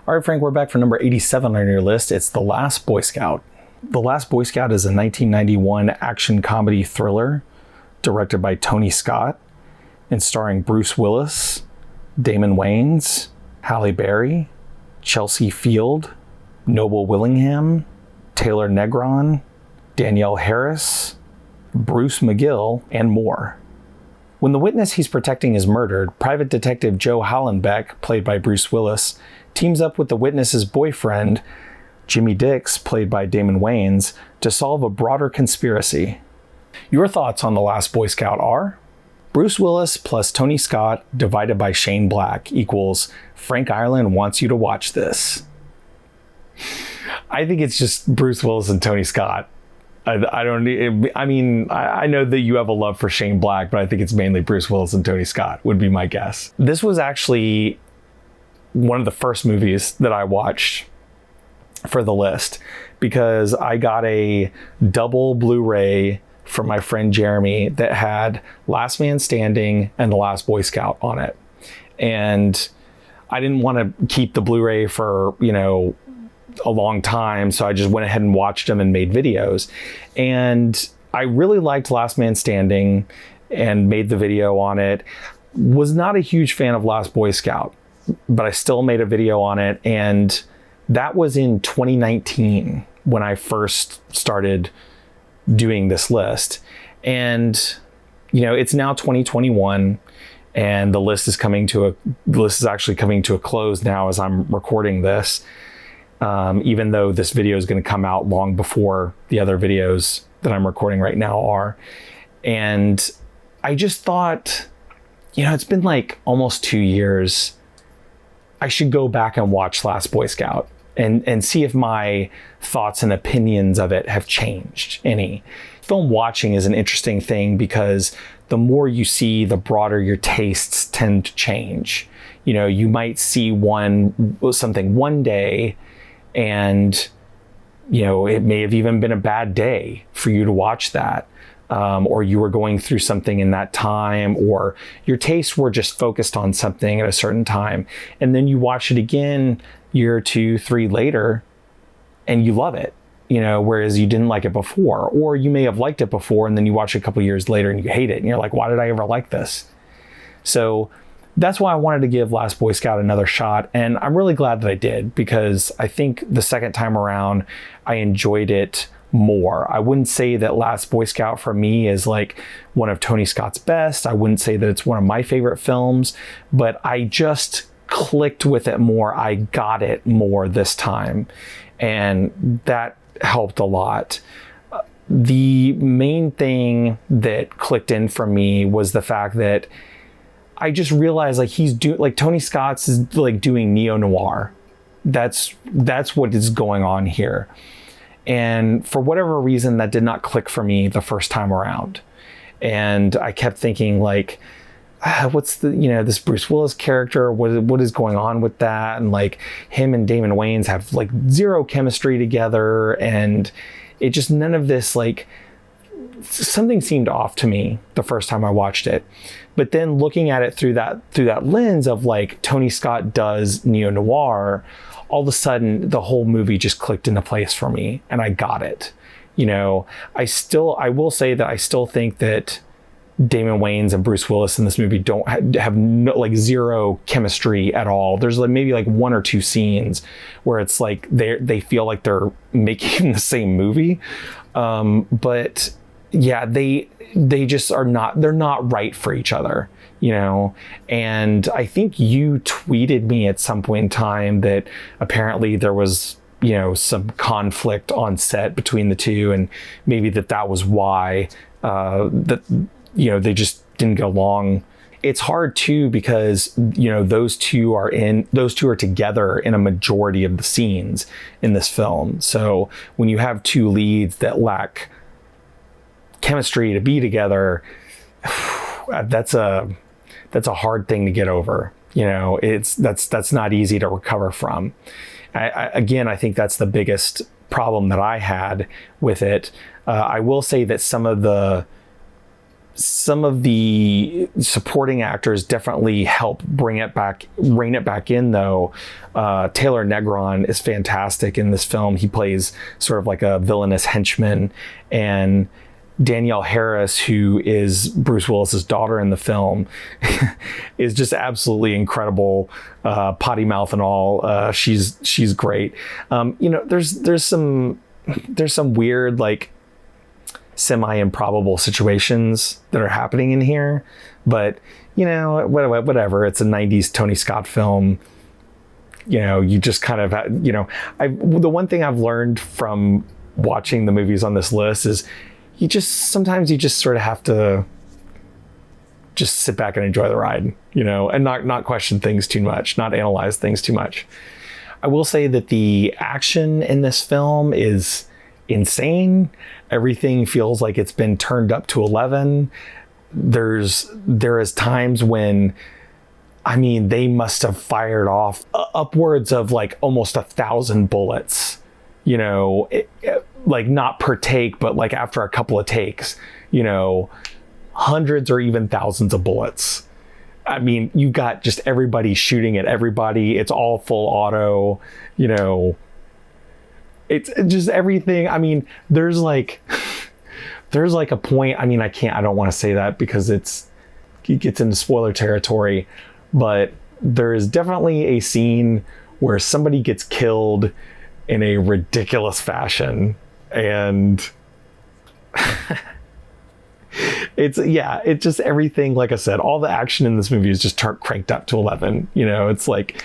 All right, Frank, we're back for number 87 on your list. It's The Last Boy Scout. The Last Boy Scout is a 1991 action comedy thriller directed by Tony Scott and starring Bruce Willis, Damon Wayans, Halle Berry, Chelsea Field, Noble Willingham, Taylor Negron, Danielle Harris, Bruce McGill, and more. When the witness he's protecting is murdered, Private Detective Joe Hallenbeck, played by Bruce Willis, teams up with the witness's boyfriend, Jimmy Dix, played by Damon Wayans, to solve a broader conspiracy. Your thoughts on The Last Boy Scout are: Bruce Willis plus Tony Scott divided by Shane Black equals Frank Ireland wants you to watch this. I think it's just Bruce Willis and Tony Scott. I know that you have a love for Shane Black, but I think it's mainly Bruce Willis and Tony Scott would be my guess. This was actually one of the first movies that I watched for the list because I got a double Blu-ray from my friend Jeremy that had Last Man Standing and The Last Boy Scout on it. And I didn't want to keep the Blu-ray for, a long time. So I just went ahead and watched them and made videos. And I really liked Last Man Standing and made the video on it. Was not a huge fan of Last Boy Scout, but I still made a video on it. And that was in 2019 when I first started doing this list. And, it's now 2021 and the list is actually coming to a close now as I'm recording this. Even though this video is going to come out long before the other videos that I'm recording right now are. And I just thought, it's been like almost 2 years. I should go back and watch Last Boy Scout and see if my thoughts and opinions of it have changed any. Film watching is an interesting thing because the more you see, the broader your tastes tend to change. You might see something one day and, it may have even been a bad day for you to watch that. Or you were going through something in that time, or your tastes were just focused on something at a certain time. And then you watch it again year 2, 3 later and you love it, whereas you didn't like it before, or you may have liked it before and then you watch it a couple years later and you hate it. And you're like, why did I ever like this? So that's why I wanted to give Last Boy Scout another shot. And I'm really glad that I did, because I think the second time around, I enjoyed it more. I wouldn't say that Last Boy Scout for me is like one of Tony Scott's best. I wouldn't say that it's one of my favorite films, but I just clicked with it more. I got it more this time. And that helped a lot. The main thing that clicked in for me was the fact that I just realized Tony Scott's is like doing neo-noir. That's what is going on here. And for whatever reason, that did not click for me the first time around. And I kept thinking what's this Bruce Willis character? What is going on with that? And him and Damon Wayans have zero chemistry together. And it just, none of this, something seemed off to me the first time I watched it. But then looking at it through that lens of Tony Scott does neo-noir, all of a sudden the whole movie just clicked into place for me and I got it. I will say that I still think that Damon Wayans and Bruce Willis in this movie don't have zero chemistry at all. There's maybe 1 or 2 scenes where it's they feel like they're making the same movie. But yeah, they just are not, they're not right for each other, and I think you tweeted me at some point in time that apparently there was, some conflict on set between the two, and maybe that was why, they just didn't get along. It's hard too, because, those two are together in a majority of the scenes in this film. So when you have 2 leads that lack chemistry to be together, that's a hard thing to get over. That's not easy to recover from. I think that's the biggest problem that I had with it. I will say that some of the some of the supporting actors definitely help rein it back in, though. Taylor Negron is fantastic in this film. He plays sort of like a villainous henchman, and Danielle Harris, who is Bruce Willis's daughter in the film, is just absolutely incredible. Potty mouth and all. She's great. There's some weird, like, semi-improbable situations that are happening in here, but whatever. It's a 90s Tony Scott film. You just kind of, the one thing I've learned from watching the movies on this list is sometimes you just sort of have to just sit back and enjoy the ride, and not question things too much, not analyze things too much. I will say that the action in this film is insane. Everything feels like it's been turned up to 11. There is times when, they must have fired off upwards of like almost 1,000 bullets, like not per take, but like after a couple of takes, hundreds or even thousands of bullets. You got just everybody shooting at everybody. It's all full auto, it's just everything. There's like a point. I don't want to say that because it gets into spoiler territory, but there is definitely a scene where somebody gets killed in a ridiculous fashion, and it's just everything. Like I said, all the action in this movie is just cranked up to 11. It's like,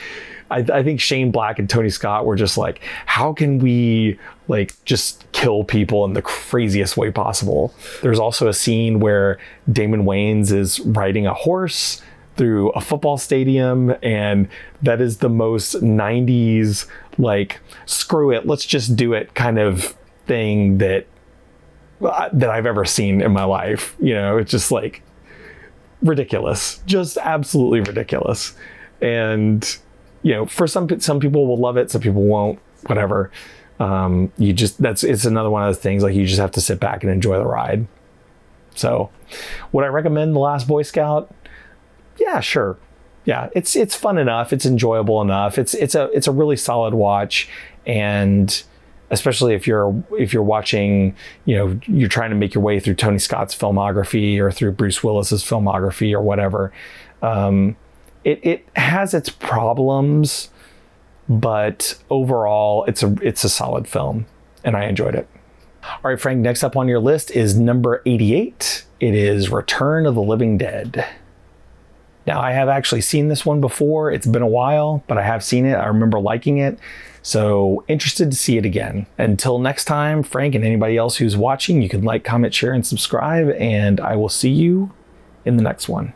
I think Shane Black and Tony Scott were just like, how can we like just kill people in the craziest way possible? There's also a scene where Damon Wayans is riding a horse through a football stadium, and that is the most 90s, like, screw it, let's just do it kind of thing that I've ever seen in my life. It's just like ridiculous, just absolutely ridiculous. And for some people will love it, some people won't, whatever. It's another one of those things, like, you just have to sit back and enjoy the ride. So would I recommend The Last Boy Scout? Yeah, sure. Yeah, it's fun enough. It's enjoyable enough. It's a really solid watch. And especially if you're watching, you're trying to make your way through Tony Scott's filmography or through Bruce Willis's filmography or whatever. It has its problems, but overall it's a solid film, and I enjoyed it. All right, Frank, next up on your list is number 88. It is Return of the Living Dead. Now, I have actually seen this one before. It's been a while, but I have seen it. I remember liking it. So interested to see it again. Until next time, Frank, and anybody else who's watching, you can like, comment, share, and subscribe, and I will see you in the next one.